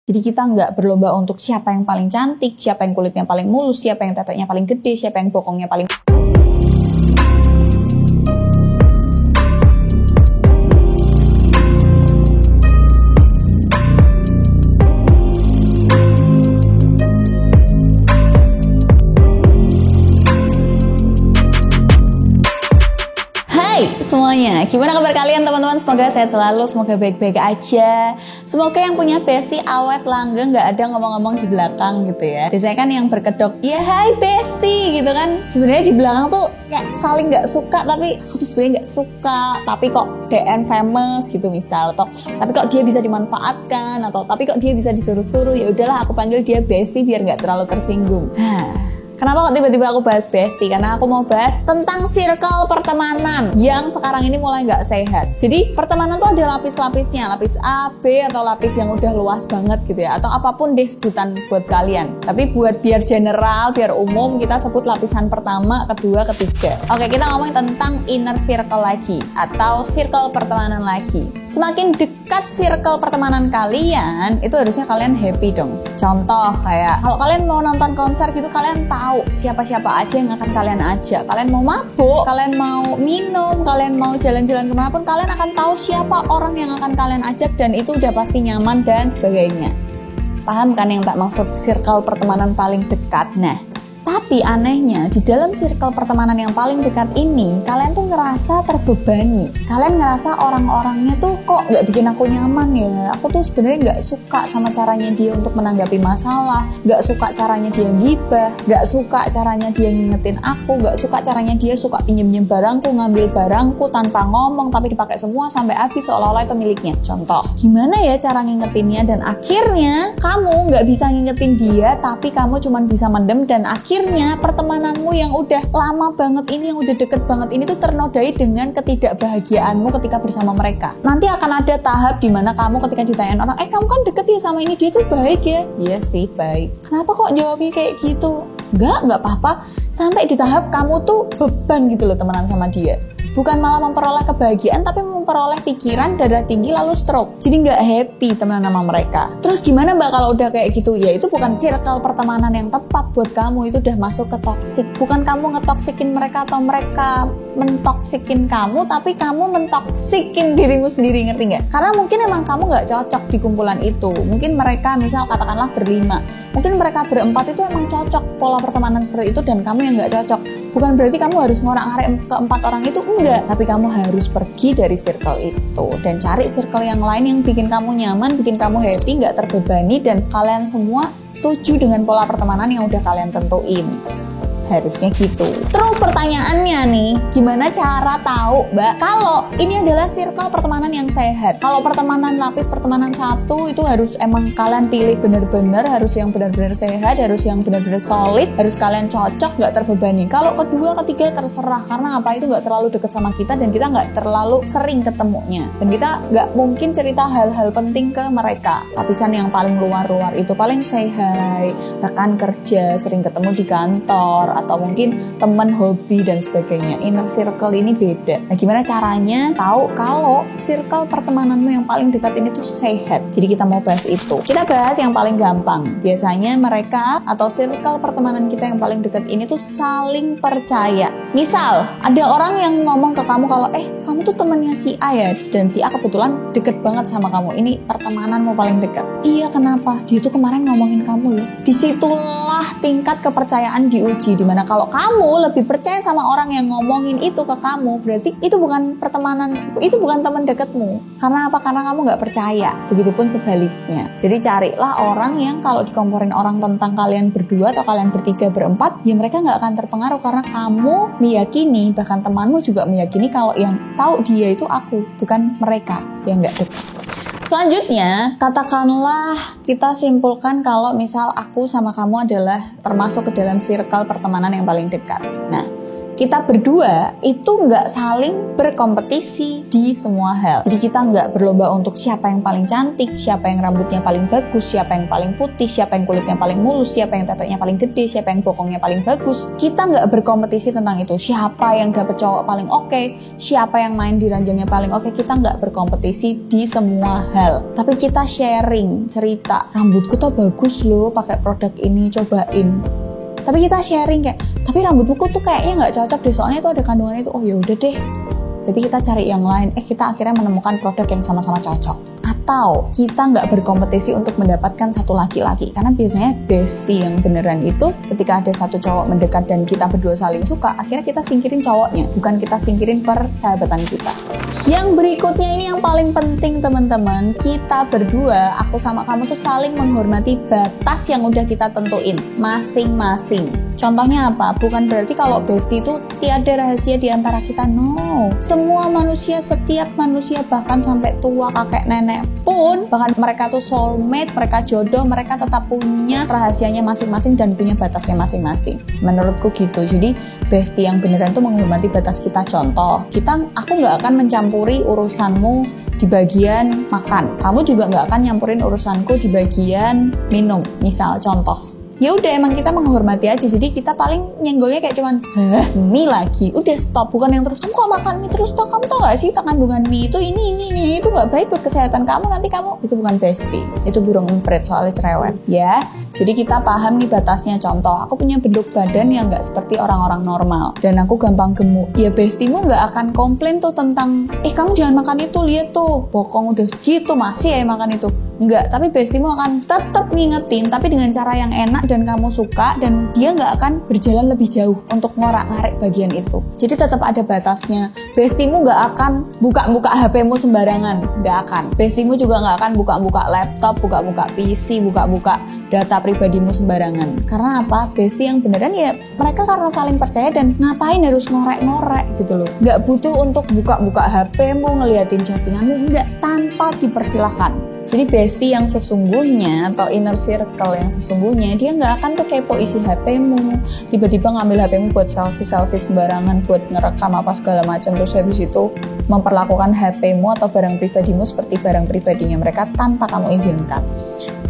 Jadi kita nggak berlomba untuk siapa yang paling cantik, siapa yang kulitnya paling mulus, siapa yang teteknya paling gede, siapa yang bokongnya paling... Semuanya, gimana kabar kalian teman-teman? Semoga sehat selalu, semoga baik-baik aja. Semoga yang punya bestie awet langgeng, gak ada ngomong-ngomong di belakang gitu ya. Biasanya kan yang berkedok, ya hai bestie gitu kan. Sebenarnya di belakang tuh kayak saling gak suka, tapi aku tuh sebenarnya gak suka. Tapi kok DN famous gitu misal, atau tapi kok dia bisa dimanfaatkan, atau tapi kok dia bisa disuruh-suruh. Ya udahlah, aku panggil dia bestie biar gak terlalu tersinggung. Kenapa kok tiba-tiba aku bahas bestie? Karena aku mau bahas tentang circle pertemanan yang sekarang ini mulai nggak sehat. Jadi pertemanan tuh ada lapis-lapisnya, lapis A, B, atau lapis yang udah luas banget gitu ya, atau apapun deh sebutan buat kalian. Tapi buat biar general, biar umum, kita sebut lapisan pertama, kedua, ketiga. Oke, kita ngomongin tentang inner circle lagi, atau circle pertemanan lagi. Semakin dekat circle pertemanan kalian, itu harusnya kalian happy dong. Contoh kayak kalau kalian mau nonton konser gitu, kalian tahu siapa-siapa aja yang akan kalian ajak. Kalian mau mabuk, kalian mau minum, kalian mau jalan-jalan kemanapun, kalian akan tahu siapa orang yang akan kalian ajak, dan itu udah pasti nyaman dan sebagainya. Paham kan yang tak maksud circle pertemanan paling dekat? Nah, tapi anehnya di dalam circle pertemanan yang paling dekat ini, kalian tuh ngerasa terbebani. Kalian ngerasa orang-orangnya tuh kok gak bikin aku nyaman ya. Aku tuh sebenarnya gak suka sama caranya dia untuk menanggapi masalah, gak suka caranya dia gibah, gak suka caranya dia ngingetin aku, gak suka caranya dia suka pinjem-pinjem barangku, ngambil barangku tanpa ngomong tapi dipakai semua sampai habis seolah-olah itu miliknya. Contoh, gimana ya cara ngingetinnya, dan akhirnya kamu gak bisa ngingetin dia, tapi kamu cuman bisa mendem, dan akhirnya pertemananmu yang udah lama banget ini, yang udah deket banget ini tuh ternodai dengan ketidakbahagiaanmu ketika bersama mereka. Nanti akan ada tahap dimana kamu ketika ditanyain orang, kamu kan deket ya sama ini, dia tuh baik ya? Iya sih baik. Kenapa kok jawabnya kayak gitu? Enggak apa-apa. Sampai di tahap kamu tuh beban gitu loh temenan sama dia. Bukan malah memperoleh kebahagiaan, tapi memperoleh pikiran, darah tinggi, lalu stroke. Jadi nggak happy temenan sama mereka. Terus gimana mbak kalau udah kayak gitu? Ya itu bukan circle pertemanan yang tepat buat kamu. Itu udah masuk ke toksik. Bukan kamu ngetoksikin mereka atau mereka mentoksikin kamu, tapi kamu mentoksikin dirimu sendiri, ngerti nggak? Karena mungkin emang kamu nggak cocok di kumpulan itu. Mungkin mereka misal katakanlah berlima. Mungkin mereka berempat itu emang cocok pola pertemanan seperti itu, dan kamu yang nggak cocok. Bukan berarti kamu harus ngorak-ngarik keempat orang itu, enggak. Tapi kamu harus pergi dari circle itu dan cari circle yang lain yang bikin kamu nyaman, bikin kamu happy, nggak terbebani, dan kalian semua setuju dengan pola pertemanan yang udah kalian tentuin. Harusnya gitu. Terus pertanyaannya nih, gimana cara tahu mbak kalau ini adalah circle pertemanan yang sehat? Kalau pertemanan lapis, pertemanan satu, itu harus emang kalian pilih bener-bener, harus yang benar-benar sehat, harus yang benar-benar solid, harus kalian cocok, gak terbebani. Kalau kedua, ketiga terserah, karena apa, itu gak terlalu deket sama kita, dan kita gak terlalu sering ketemunya, dan kita gak mungkin cerita hal-hal penting ke mereka. Lapisan yang paling luar-luar itu paling say hi, rekan kerja, sering ketemu di kantor, atau mungkin teman hobi dan sebagainya. Inner circle ini beda. Nah, gimana caranya tahu kalau circle pertemananmu yang paling dekat ini tuh sehat? Jadi kita mau bahas itu. Kita bahas yang paling gampang. Biasanya mereka atau circle pertemanan kita yang paling dekat ini tuh saling percaya. Misal, ada orang yang ngomong ke kamu kalau kamu tuh temennya si A ya, dan si A kebetulan deket banget sama kamu. Ini pertemananmu paling dekat. Iya, kenapa? Dia tuh kemarin ngomongin kamu loh. Disitulah tingkat kepercayaan diuji, dimana kalau kamu lebih percaya sama orang yang ngomongin itu ke kamu, berarti itu bukan pertemanan, itu bukan teman dekatmu. Karena apa? Karena kamu nggak percaya. Begitupun sebaliknya. Jadi carilah orang yang kalau dikomporin orang tentang kalian berdua atau kalian bertiga, berempat, ya mereka nggak akan terpengaruh karena kamu meyakini, bahkan temanmu juga meyakini kalau yang tahu dia itu aku, bukan mereka yang nggak dekat. Selanjutnya, katakanlah kita simpulkan kalau misal aku sama kamu adalah termasuk ke dalam circle pertemanan yang paling dekat. Nah, kita berdua itu nggak saling berkompetisi di semua hal. Jadi kita nggak berlomba untuk siapa yang paling cantik, siapa yang rambutnya paling bagus, siapa yang paling putih, siapa yang kulitnya paling mulus, siapa yang teteknya paling gede, siapa yang bokongnya paling bagus. Kita nggak berkompetisi tentang itu. Siapa yang dapet cowok paling oke, siapa yang main di ranjangnya paling oke. Kita nggak berkompetisi di semua hal. Tapi kita sharing cerita, rambutku tuh bagus loh pakai produk ini, cobain. Tapi kita sharing kayak, tapi rambutku tuh kayaknya nggak cocok deh, soalnya itu ada kandungan itu. Oh ya udah deh, berarti kita cari yang lain. Kita akhirnya menemukan produk yang sama-sama cocok. Atau kita nggak berkompetisi untuk mendapatkan satu laki-laki, karena biasanya bestie yang beneran itu ketika ada satu cowok mendekat dan kita berdua saling suka, akhirnya kita singkirin cowoknya, bukan kita singkirin persahabatan kita. Yang berikutnya ini yang paling penting teman-teman, kita berdua, aku sama kamu tuh saling menghormati batas yang udah kita tentuin masing-masing. Contohnya apa? Bukan berarti kalau bestie itu tiada rahasia di antara kita, no. Semua manusia, setiap manusia, bahkan sampai tua, kakek, nenek pun, bahkan mereka tuh soulmate, mereka jodoh, mereka tetap punya rahasianya masing-masing dan punya batasnya masing-masing. Menurutku gitu. Jadi bestie yang beneran tuh menghormati batas kita. Contoh, aku nggak akan mencampuri urusanmu di bagian makan. Kamu juga nggak akan nyampurin urusanku di bagian minum. Misal contoh. Ya udah, emang kita menghormati aja. Jadi kita paling nyenggolnya kayak cuman, mie lagi, udah stop. Bukan yang terus, kamu kok makan mie terus toh, kamu tau gak sih kandungan mie itu ini itu gak baik buat kesehatan kamu, nanti kamu. Itu bukan bestie, itu burung emprit, soalnya cerewet ya. Jadi kita paham nih batasnya. Contoh, aku punya bentuk badan yang gak seperti orang-orang normal dan aku gampang gemuk. Ya bestimu gak akan komplain tuh tentang, kamu jangan makan itu, lihat tuh bokong udah segitu masih ya makan itu. Enggak, tapi bestimu akan tetap ngingetin, tapi dengan cara yang enak dan kamu suka, dan dia nggak akan berjalan lebih jauh untuk ngorak-ngarik bagian itu. Jadi tetap ada batasnya. Bestimu nggak akan buka-buka HP-mu sembarangan, nggak akan. Bestimu juga nggak akan buka-buka laptop, buka-buka PC, buka-buka data pribadimu sembarangan. Karena apa? Bestie yang beneran ya mereka karena saling percaya, dan ngapain harus ngorek-ngorek gitu loh. Nggak butuh untuk buka-buka HP-mu, ngeliatin chattinganmu, nggak, tanpa dipersilahkan. Jadi bestie yang sesungguhnya atau inner circle yang sesungguhnya, dia nggak akan tuh kepo isi HP-mu, tiba-tiba ngambil HP-mu buat selfie sembarangan, buat ngerekam apa segala macam, terus habis itu memperlakukan HP-mu atau barang pribadimu seperti barang pribadinya mereka tanpa kamu izinkan.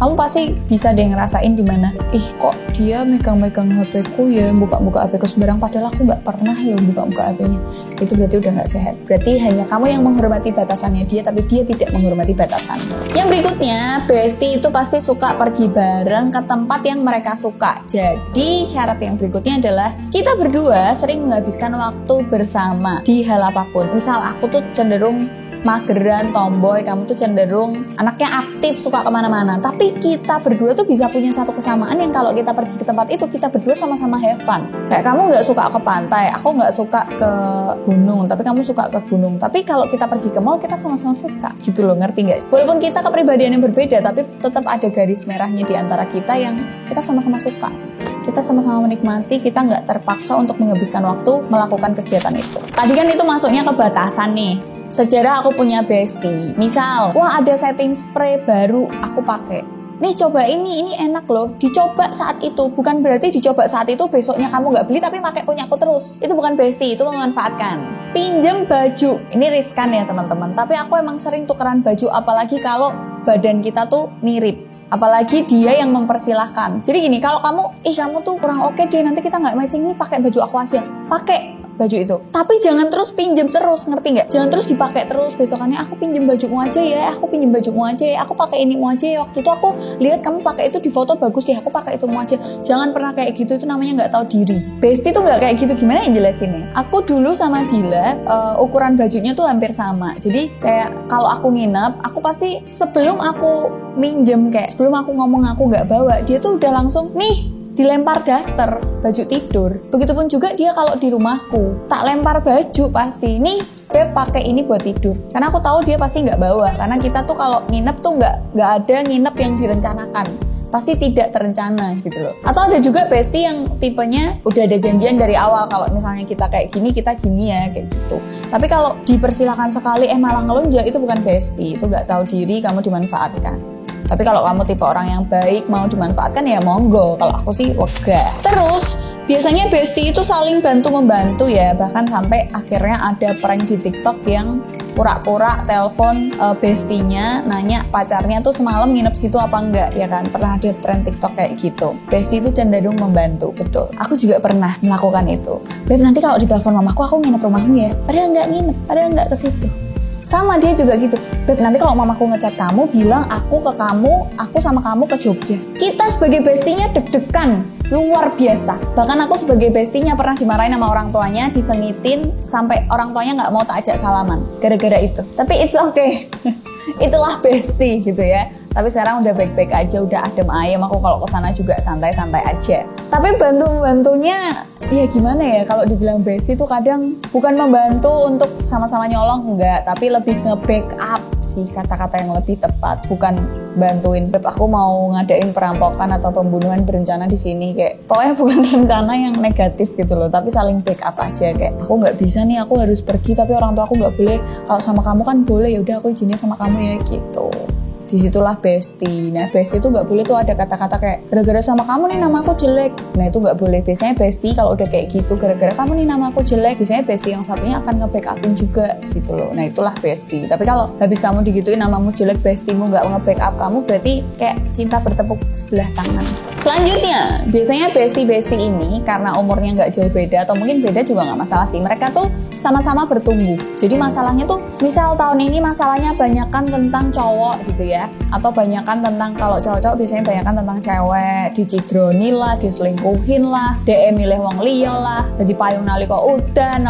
Kamu pasti bisa deh ngerasain dimana, kok dia megang-megang HP-ku ya, buka-buka HP-ku sembarang, padahal aku nggak pernah loh buka-buka HP-nya. Itu berarti udah nggak sehat. Berarti hanya kamu yang menghormati batasannya dia, tapi dia tidak menghormati batasanmu. Yang berikutnya, bestie itu pasti suka pergi bareng ke tempat yang mereka suka. Jadi syarat yang berikutnya adalah kita berdua sering menghabiskan waktu bersama di hal apapun. Misal aku tuh cenderung mageran, tomboy, kamu tuh cenderung anaknya aktif, suka kemana-mana. Tapi kita berdua tuh bisa punya satu kesamaan yang kalau kita pergi ke tempat itu, kita berdua sama-sama have fun. Kayak kamu gak suka ke pantai, aku gak suka ke gunung, tapi kamu suka ke gunung. Tapi kalau kita pergi ke mall, kita sama-sama suka gitu loh, ngerti gak? Walaupun kita kepribadian yang berbeda, tapi tetap ada garis merahnya di antara kita yang kita sama-sama suka. Kita sama-sama menikmati, kita nggak terpaksa untuk menghabiskan waktu melakukan kegiatan itu. Tadi kan itu masuknya ke batasan nih. Sejarah aku punya bestie. Misal, wah ada setting spray baru aku pakai. Nih coba ini enak loh. Dicoba saat itu. Bukan berarti dicoba saat itu besoknya kamu nggak beli tapi pakai punya aku terus. Itu bukan bestie, itu memanfaatkan. Pinjem baju. Ini riskan ya teman-teman. Tapi aku emang sering tukeran baju, apalagi kalau badan kita tuh mirip. Apalagi dia yang mempersilahkan. Jadi gini, kalau kamu tuh kurang oke deh, nanti kita nggak matching nih, pakai baju aku aja. Pakai baju itu. Tapi jangan terus pinjem terus, ngerti nggak? Jangan terus dipakai terus. Besokannya aku pinjem bajumu aja ya, aku pinjem bajumu aja ya, aku pakai inimu aja ya. Waktu itu aku lihat kamu pakai itu di foto bagus deh, aku pakai itumu aja. Jangan pernah kayak gitu, itu namanya nggak tahu diri. Bestie tuh nggak kayak gitu. Gimana yang jelasinnya? Aku dulu sama Dila ukuran bajunya tuh hampir sama. Jadi kayak kalau aku nginep, aku pasti sebelum aku minjem, kayak sebelum aku ngomong aku nggak bawa, dia tuh udah langsung nih dilempar daster baju tidur. Begitupun juga dia kalau di rumahku, tak lempar baju pasti. Nih, Beb pakai ini buat tidur. Karena aku tahu dia pasti nggak bawa. Karena kita tuh kalau nginep tuh nggak ada nginep yang direncanakan. Pasti tidak terencana gitu loh. Atau ada juga bestie yang tipenya udah ada janjian dari awal. Kalau misalnya kita kayak gini, kita gini ya, kayak gitu. Tapi kalau dipersilakan sekali malah ngelunjak, itu bukan bestie. Itu nggak tahu diri, kamu dimanfaatkan. Tapi kalau kamu tipe orang yang baik, mau dimanfaatkan ya monggo. Kalau aku sih wegah. Terus Biasanya bestie itu saling bantu-membantu ya, bahkan sampai akhirnya ada prank di TikTok yang pura-pura telepon bestinya nanya pacarnya tuh semalam nginep situ apa enggak, ya kan? Pernah ada tren TikTok kayak gitu. Bestie itu cenderung membantu, betul. Aku juga pernah melakukan itu. Beb, nanti kalau ditelepon mamaku aku nginep rumahmu ya. Padahal nggak nginep, padahal nggak ke situ. Sama dia juga gitu. Beb, nanti kalau mamaku ngechat kamu bilang aku ke kamu, aku sama kamu ke Jogja. Kita sebagai bestinya deg-degan luar biasa. Bahkan aku sebagai bestinya pernah dimarahin sama orang tuanya, disengitin sampai orang tuanya nggak mau tak ajak salaman gara-gara itu. Tapi it's okay. Itulah bestie gitu ya. Tapi sekarang udah baik-baik aja, udah adem ayem. Aku kalau kesana juga santai-santai aja. Tapi bantu-bantunya ya gimana ya, kalau dibilang bestie tuh kadang bukan membantu untuk sama-sama nyolong, enggak, tapi lebih nge-backup sih, kata-kata yang lebih tepat. Bukan bantuin, Beb, aku mau ngadain perampokan atau pembunuhan berencana di sini, kayak pokoknya bukan rencana yang negatif gitu loh, tapi saling backup aja. Kayak aku nggak bisa nih, aku harus pergi tapi orang tua aku nggak boleh, kalau sama kamu kan boleh, yaudah aku izinnya sama kamu ya gitu. Disitulah bestie. Nah, bestie itu nggak boleh tuh ada kata-kata kayak gara-gara sama kamu nih nama aku jelek. Nah, itu nggak boleh. Biasanya bestie kalau udah kayak gitu, gara-gara kamu nih nama aku jelek, biasanya bestie yang satunya akan nge-backupin juga gitu loh. Nah, itulah bestie. Tapi kalau habis kamu digituin namamu jelek, bestiemu nggak nge-backup kamu, berarti kayak cinta bertepuk sebelah tangan. Selanjutnya, biasanya bestie-bestie ini karena umurnya nggak jauh beda atau mungkin beda juga nggak masalah sih. Mereka tuh sama-sama bertumbuh. Jadi masalahnya tuh misal tahun ini masalahnya banyakan tentang cowok gitu ya, atau banyakan tentang, kalau cowok-cowok biasanya banyakan tentang cewek, dicidroni lah, diselingkuhin lah, DM milih wong liya lah, jadi payung nalika udan,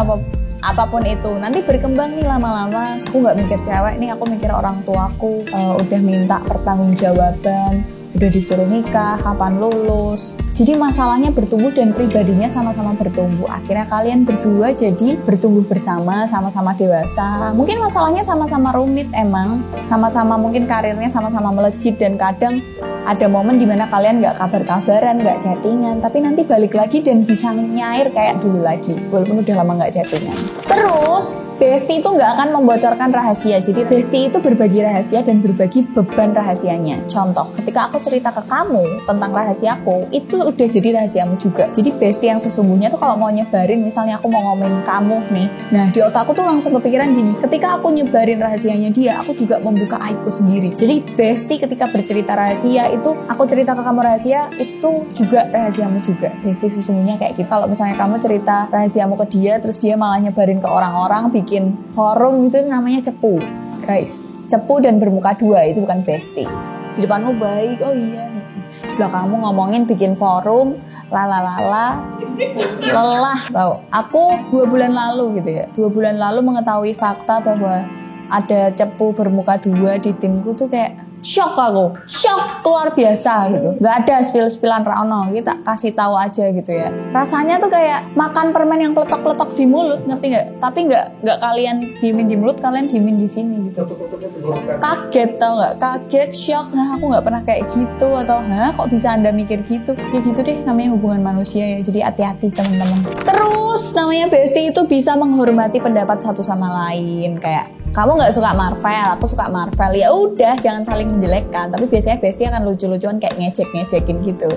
apapun itu. Nanti berkembang nih lama-lama, aku nggak mikir cewek nih, aku mikir orang tuaku udah minta pertanggungjawaban, udah disuruh nikah, kapan lulus. Jadi masalahnya bertumbuh dan pribadinya sama-sama bertumbuh. Akhirnya kalian berdua jadi bertumbuh bersama, sama-sama dewasa. Mungkin masalahnya sama-sama rumit emang, sama-sama mungkin karirnya sama-sama melejit, dan kadang ada momen dimana kalian nggak kabar-kabaran, nggak chattingan, tapi nanti balik lagi dan bisa nyair kayak dulu lagi, walaupun udah lama nggak chattingan. Terus, bestie itu nggak akan membocorkan rahasia. Jadi bestie itu berbagi rahasia dan berbagi beban rahasianya. Contoh, ketika aku cerita ke kamu tentang rahasiaku, itu udah jadi rahasiamu juga. Jadi bestie yang sesungguhnya tuh kalau mau nyebarin, misalnya aku mau ngomongin kamu nih, nah di otakku tuh langsung kepikiran gini, ketika aku nyebarin rahasianya dia, aku juga membuka aibku sendiri. Jadi bestie ketika bercerita rahasia itu, aku cerita ke kamu rahasia, itu juga rahasiamu juga. Bestie sesungguhnya kayak gitu. Kalau misalnya kamu cerita rahasiamu ke dia, terus dia malah nyebarin ke orang-orang, bikin forum, itu namanya cepu. Guys, cepu dan bermuka dua, itu bukan bestie. Di depanmu baik, oh iya, di belakangmu ngomongin bikin forum, lelah tau. Aku 2 bulan lalu gitu ya, 2 bulan lalu mengetahui fakta bahwa ada cepu bermuka dua di timku tuh kayak shock luar biasa gitu. Gak ada spill-spillan rano, kita kasih tahu aja gitu ya. Rasanya tuh kayak makan permen yang peletok-peletok di mulut, ngerti nggak? Tapi nggak kalian diemin di mulut, kalian diemin di sini gitu. Kaget, tau nggak? Kaget, shock. Nah, aku nggak pernah kayak gitu, atau kok bisa Anda mikir gitu? Ya gitu deh, namanya hubungan manusia ya. Jadi hati-hati teman-teman. Terus namanya bestie itu bisa menghormati pendapat satu sama lain. Kayak kamu nggak suka Marvel, aku suka Marvel, ya udah jangan saling menjelekkan. Tapi biasanya bestie akan lucu-lucuan kayak ngejek-ngejekin gitu,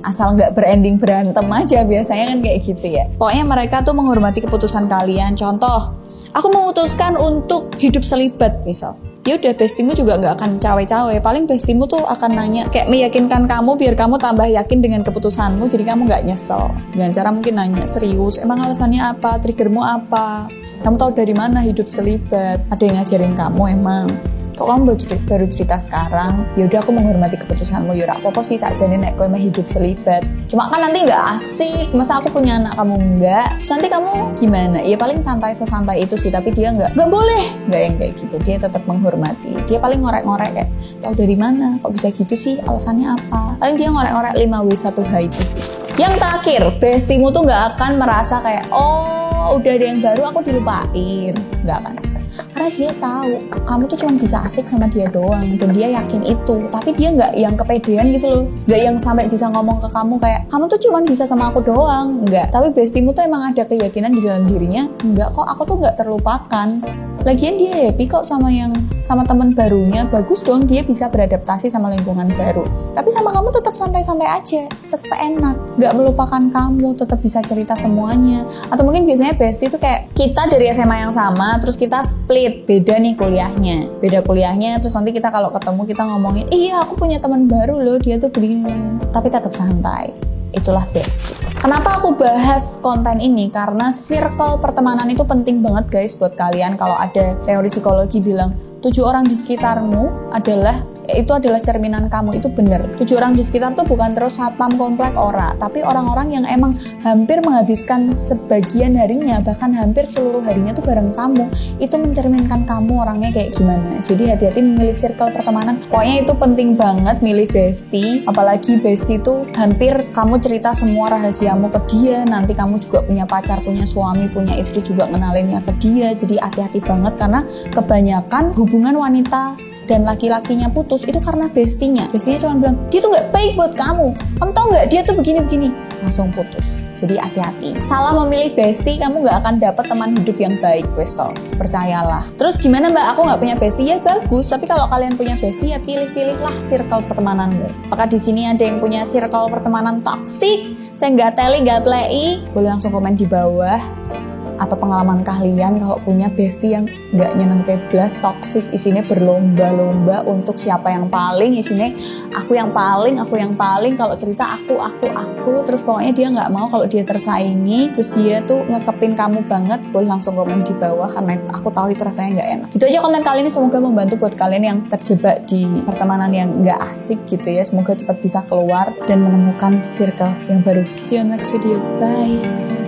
asal nggak berending berantem aja, biasanya kan kayak gitu ya. Pokoknya mereka tuh menghormati keputusan kalian. Contoh, aku memutuskan untuk hidup selibat misal, ya udah bestiemu juga nggak akan cawe-cawe. Paling bestiemu tuh akan nanya, kayak meyakinkan kamu biar kamu tambah yakin dengan keputusanmu, jadi kamu nggak nyesel. Dengan cara mungkin nanya, serius, emang alasannya apa, triggermu apa, kamu tahu dari mana hidup selibat, ada yang ngajarin kamu emang, kok kamu baru cerita sekarang? Ya udah, aku menghormati keputusanmu. Ya apa sih saja nek kowe mah hidup selibat, cuma kan nanti nggak asik, masa aku punya anak kamu enggak, terus nanti kamu gimana? Ya paling sesantai itu sih, tapi dia nggak boleh, nggak yang kayak gitu. Dia tetap menghormati. Dia paling ngorek-ngorek kayak, tahu dari mana, kok bisa gitu sih, alasannya apa? Paling dia ngorek-ngorek 5W1H itu sih. Yang terakhir, bestiemu tuh nggak akan merasa kayak, oh udah ada yang baru aku dilupain, nggak akan. Karena dia tahu kamu tuh cuma bisa asik sama dia doang, dan dia yakin itu. Tapi dia nggak yang kepedean gitu loh, nggak yang sampai bisa ngomong ke kamu kayak kamu tuh cuma bisa sama aku doang, nggak. Tapi bestiemu tuh emang ada keyakinan di dalam dirinya, nggak kok, aku tuh nggak terlupakan. Lagian dia happy kok sama teman barunya, bagus dong dia bisa beradaptasi sama lingkungan baru. Tapi sama kamu tetap santai-santai aja, tetap enak, nggak melupakan kamu, tetap bisa cerita semuanya. Atau mungkin biasanya bestie itu kayak kita dari SMA yang sama, terus kita split, beda nih kuliahnya, terus nanti kita kalau ketemu kita ngomongin, iya aku punya teman baru loh, dia tuh begini, tapi tetap santai. Itulah bestie. Kenapa aku bahas konten ini? Karena circle pertemanan itu penting banget guys buat kalian. Kalau ada teori psikologi bilang 7 orang di sekitarmu adalah cerminan kamu, itu bener. 7 orang di sekitar tuh bukan terus satpam komplek ora, tapi orang-orang yang emang hampir menghabiskan sebagian harinya, bahkan hampir seluruh harinya tuh bareng kamu. Itu mencerminkan kamu orangnya kayak gimana. Jadi hati-hati memilih circle pertemanan. Pokoknya itu penting banget milih bestie. Apalagi bestie tuh hampir kamu cerita semua rahasiamu ke dia. Nanti kamu juga punya pacar, punya suami, punya istri juga ngenalinnya ke dia. Jadi hati-hati banget karena kebanyakan hubungan wanita dan laki-lakinya putus itu karena bestinya cuma bilang dia tuh nggak baik buat kamu tau nggak dia tuh begini, langsung putus. Jadi hati-hati, salah memilih bestie kamu nggak akan dapat teman hidup yang baik, wes toh, percayalah. Terus gimana mbak, aku nggak punya bestie? Ya bagus, tapi kalau kalian punya bestie ya pilih-pilihlah circle pertemananmu. Apakah di sini ada yang punya circle pertemanan toksik, saya nggak teli nggak play, boleh langsung komen di bawah. Atau pengalaman kalian kalau punya bestie yang gak nyeneng blas, toksik, isinya berlomba-lomba untuk siapa yang paling, isinya aku yang paling, kalau cerita aku, terus pokoknya dia gak mau kalau dia tersaingi, terus dia tuh ngekepin kamu banget, boleh langsung komen di bawah karena aku tahu itu rasanya gak enak. Gitu aja konten kali ini, semoga membantu buat kalian yang terjebak di pertemanan yang gak asik gitu ya, semoga cepat bisa keluar dan menemukan circle yang baru. See you next video, bye.